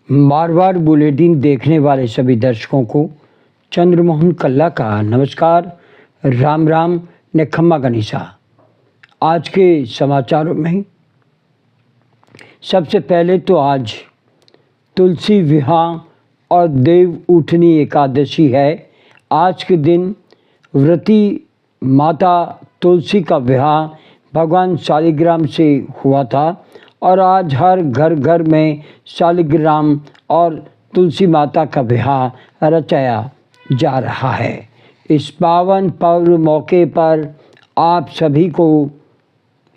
Marwar bulletin देखने वाले सभी दर्शकों को चंद्रमोहन कल्ला का नमस्कार, राम राम ने खम्मा गनीसा। आज के समाचारों में सबसे पहले तो आज तुलसी विवाह और देव उठनी एकादशी है। आज के दिन व्रती माता तुलसी का विवाह भगवान शालिग्राम से हुआ था और आज हर घर घर में शालिग्राम और तुलसी माता का विवाह रचाया जा रहा है। इस पावन पर्व मौके पर आप सभी को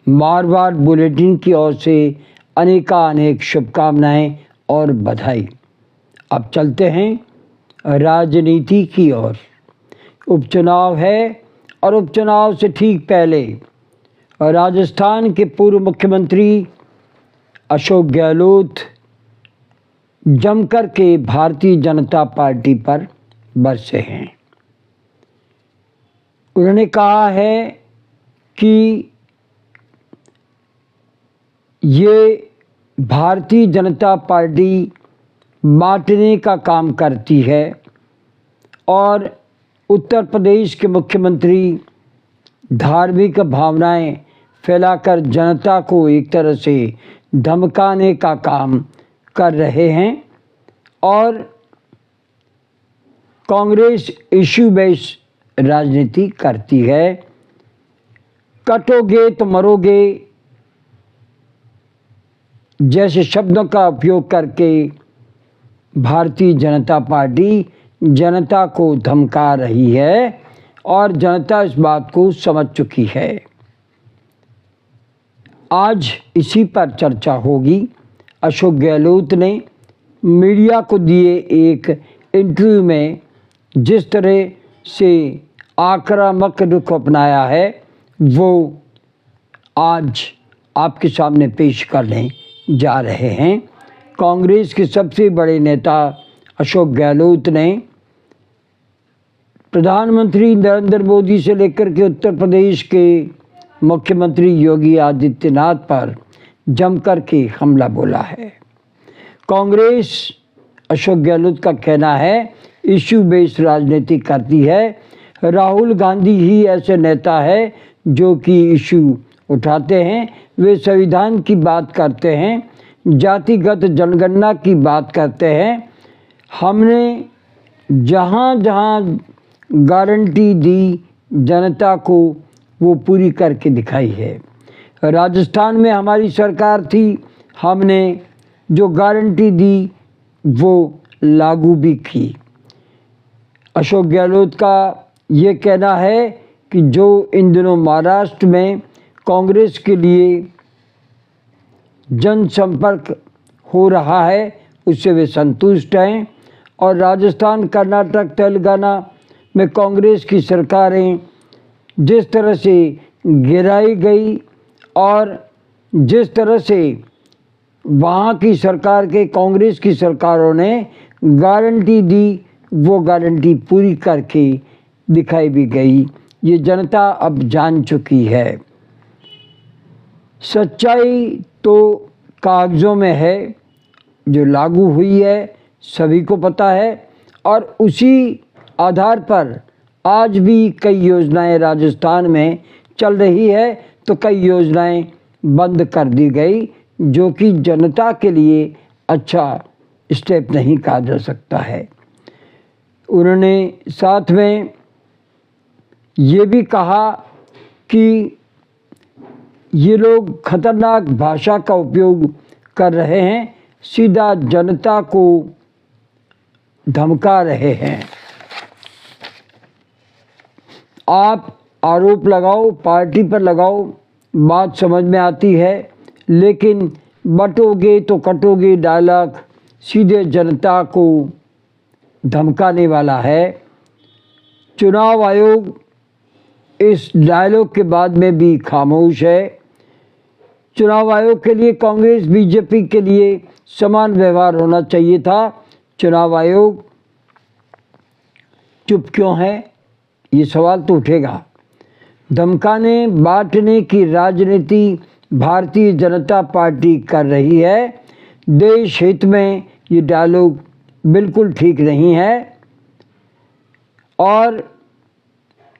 मारवाड़ बुलेटिन की ओर से अनेक शुभकामनाएं और बधाई। अब चलते हैं राजनीति की ओर। उपचुनाव है और उपचुनाव से ठीक पहले राजस्थान के पूर्व मुख्यमंत्री अशोक गहलोत जमकर के भारतीय जनता पार्टी पर बरसे हैं। उन्होंने कहा है कि ये भारतीय जनता पार्टी बांटने का काम करती है और उत्तर प्रदेश के मुख्यमंत्री धार्मिक भावनाएं फैलाकर जनता को एक तरह से धमकाने का काम कर रहे हैं और कांग्रेस इश्यू बेस्ड राजनीति करती है। कटोगे तो मरोगे जैसे शब्दों का उपयोग करके भारतीय जनता पार्टी जनता को धमका रही है और जनता इस बात को समझ चुकी है। आज इसी पर चर्चा होगी। अशोक गहलोत ने मीडिया को दिए एक इंटरव्यू में जिस तरह से आक्रामक रुख अपनाया है वो आज आपके सामने पेश करने जा रहे हैं। कांग्रेस के सबसे बड़े नेता अशोक गहलोत ने प्रधानमंत्री नरेंद्र मोदी से लेकर के उत्तर प्रदेश के मुख्यमंत्री योगी आदित्यनाथ पर जमकर के हमला बोला है। कांग्रेस अशोक गहलोत का कहना है इश्यू बेस्ड राजनीति करती है। राहुल गांधी ही ऐसे नेता है जो कि इश्यू उठाते हैं। वे संविधान की बात करते हैं, जातिगत जनगणना की बात करते हैं। हमने जहाँ जहाँ गारंटी दी जनता को वो पूरी करके दिखाई है। राजस्थान में हमारी सरकार थी, हमने जो गारंटी दी वो लागू भी की। अशोक गहलोत का ये कहना है कि जो इन दिनों महाराष्ट्र में कांग्रेस के लिए जनसंपर्क हो रहा है उससे वे संतुष्ट हैं और राजस्थान, कर्नाटक, तेलंगाना में कांग्रेस की सरकारें जिस तरह से गिराई गई और जिस तरह से वहाँ की सरकार के कांग्रेस की सरकारों ने गारंटी दी वो गारंटी पूरी करके दिखाई भी गई। ये जनता अब जान चुकी है। सच्चाई तो कागज़ों में है, जो लागू हुई है सभी को पता है और उसी आधार पर आज भी कई योजनाएं राजस्थान में चल रही है तो कई योजनाएं बंद कर दी गई जो कि जनता के लिए अच्छा स्टेप नहीं कहा जा सकता है। उन्होंने साथ में ये भी कहा कि ये लोग खतरनाक भाषा का उपयोग कर रहे हैं, सीधा जनता को धमका रहे हैं। आप आरोप लगाओ, पार्टी पर लगाओ, बात समझ में आती है, लेकिन बटोगे तो कटोगे डायलॉग सीधे जनता को धमकाने वाला है। चुनाव आयोग इस डायलॉग के बाद में भी खामोश है। चुनाव आयोग के लिए कांग्रेस बीजेपी के लिए समान व्यवहार होना चाहिए था। चुनाव आयोग चुप क्यों है, ये सवाल तो उठेगा। धमकाने बांटने की राजनीति भारतीय जनता पार्टी कर रही है। देश हित में ये डायलॉग बिल्कुल ठीक नहीं है और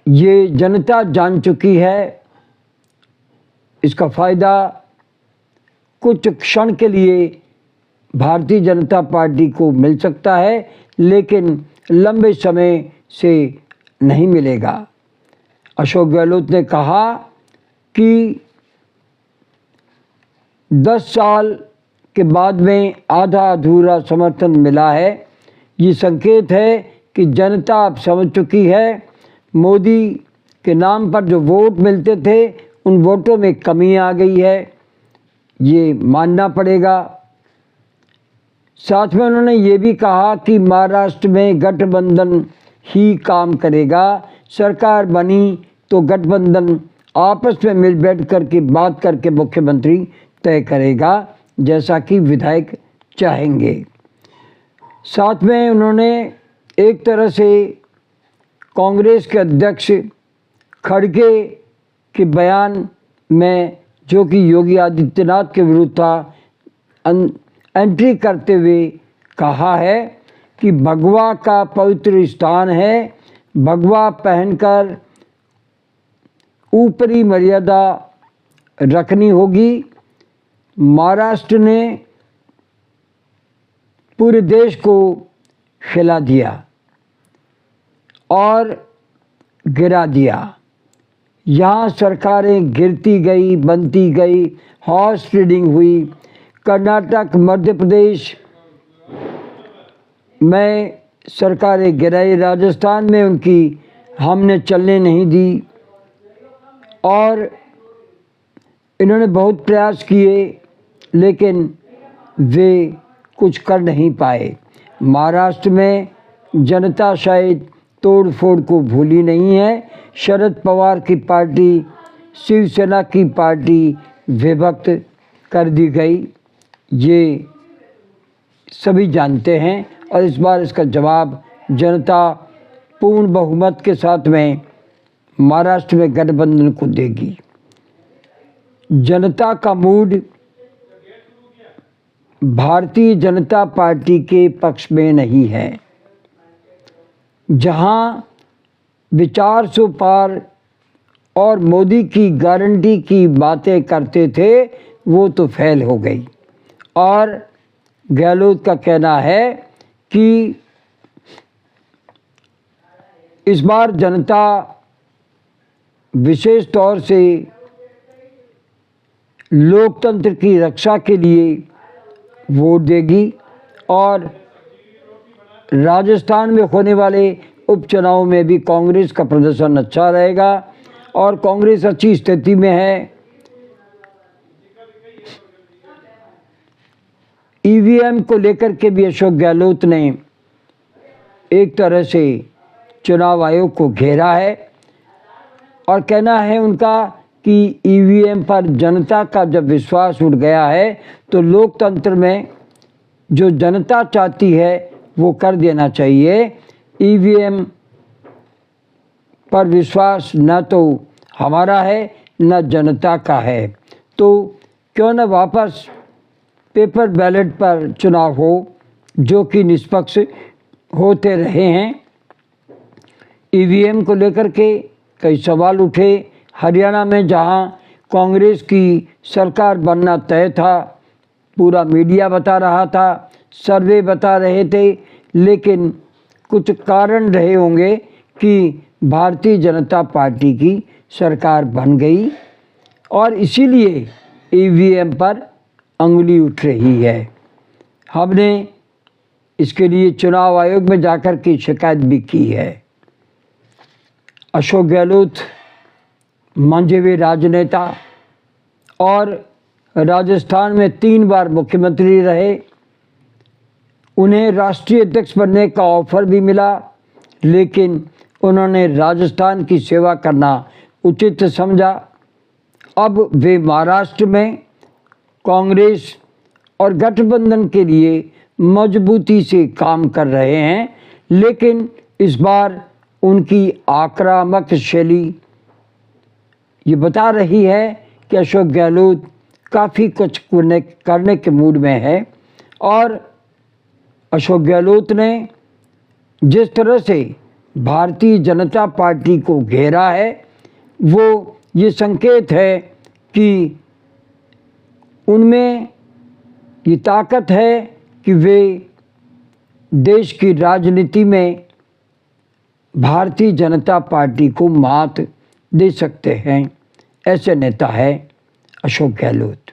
ये जनता जान चुकी है। इसका फ़ायदा कुछ क्षण के लिए भारतीय जनता पार्टी को मिल सकता है, लेकिन लंबे समय से नहीं मिलेगा। अशोक गहलोत ने कहा कि 10 साल के बाद में आधा अधूरा समर्थन मिला है। ये संकेत है कि जनता अब समझ चुकी है मोदी के नाम पर जो वोट मिलते थे उन वोटों में कमी आ गई है, ये मानना पड़ेगा। साथ में उन्होंने ये भी कहा कि महाराष्ट्र में गठबंधन ही काम करेगा, सरकार बनी तो गठबंधन आपस में मिल बैठ करके बात करके मुख्यमंत्री तय करेगा, जैसा कि विधायक चाहेंगे। साथ में उन्होंने एक तरह से कांग्रेस के अध्यक्ष खड़गे के बयान में, जो कि योगी आदित्यनाथ के विरुद्ध था, एंट्री करते हुए कहा है कि भगवा का पवित्र स्थान है, भगवा पहनकर ऊपरी मर्यादा रखनी होगी। महाराष्ट्र ने पूरे देश को हिला दिया और गिरा दिया। यहाँ सरकारें गिरती गई, बनती गई, हॉर्स ट्रेडिंग हुई। कर्नाटक, मध्य प्रदेश में सरकारें गिराई, राजस्थान में उनकी हमने चलने नहीं दी और इन्होंने बहुत प्रयास किए, लेकिन वे कुछ कर नहीं पाए। महाराष्ट्र में जनता शायद तोड़ फोड़ को भूली नहीं है। शरद पवार की पार्टी, शिवसेना की पार्टी विभक्त कर दी गई, ये सभी जानते हैं और इस बार इसका जवाब जनता पूर्ण बहुमत के साथ में महाराष्ट्र में गठबंधन को देगी। जनता का मूड भारतीय जनता पार्टी के पक्ष में नहीं है। जहां विचार सो पार और मोदी की गारंटी की बातें करते थे, वो तो फेल हो गई। और गहलोत का कहना है कि इस बार जनता विशेष तौर से लोकतंत्र की रक्षा के लिए वोट देगी और राजस्थान में होने वाले उपचुनाव में भी कांग्रेस का प्रदर्शन अच्छा रहेगा और कांग्रेस अच्छी स्थिति में है। ईवीएम को लेकर के भी अशोक गहलोत ने एक तरह से चुनाव आयोग को घेरा है और कहना है उनका कि ईवीएम पर जनता का जब विश्वास उठ गया है तो लोकतंत्र में जो जनता चाहती है वो कर देना चाहिए। ईवीएम पर विश्वास न तो हमारा है न जनता का है, तो क्यों न वापस पेपर बैलेट पर चुनाव हो, जो कि निष्पक्ष होते रहे हैं। ईवीएम को लेकर के कई सवाल उठे। हरियाणा में जहां कांग्रेस की सरकार बनना तय था, पूरा मीडिया बता रहा था, सर्वे बता रहे थे, लेकिन कुछ कारण रहे होंगे कि भारतीय जनता पार्टी की सरकार बन गई और इसीलिए ईवीएम पर अंगुली उठ रही है। हमने इसके लिए चुनाव आयोग में जाकर के शिकायत भी की है। अशोक गहलोत मंझे हुए राजनेता और राजस्थान में 3 बार मुख्यमंत्री रहे। उन्हें राष्ट्रीय अध्यक्ष बनने का ऑफर भी मिला, लेकिन उन्होंने राजस्थान की सेवा करना उचित समझा। अब वे महाराष्ट्र में कांग्रेस और गठबंधन के लिए मजबूती से काम कर रहे हैं, लेकिन इस बार उनकी आक्रामक शैली ये बता रही है कि अशोक गहलोत काफ़ी कुछ करने के मूड में है और अशोक गहलोत ने जिस तरह से भारतीय जनता पार्टी को घेरा है, वो ये संकेत है कि उनमें ये ताकत है कि वे देश की राजनीति में भारतीय जनता पार्टी को मात दे सकते हैं। ऐसे नेता है अशोक गहलोत।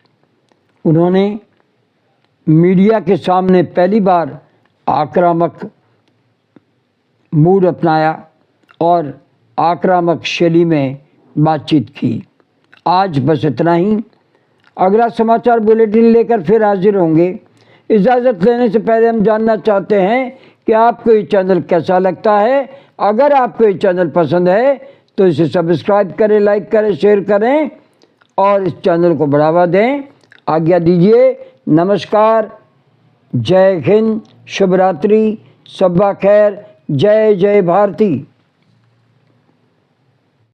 उन्होंने मीडिया के सामने पहली बार आक्रामक मूड अपनाया और आक्रामक शैली में बातचीत की। आज बस इतना ही। अगला समाचार बुलेटिन लेकर फिर हाजिर होंगे। इजाज़त लेने से पहले हम जानना चाहते हैं कि आपको ये चैनल कैसा लगता है। अगर आपको ये चैनल पसंद है तो इसे सब्सक्राइब करें, लाइक करें, शेयर करें और इस चैनल को बढ़ावा दें। आज्ञा दीजिए। नमस्कार, जय हिंद, शुभ रात्रि, सब्बा खैर, जय जय भारती।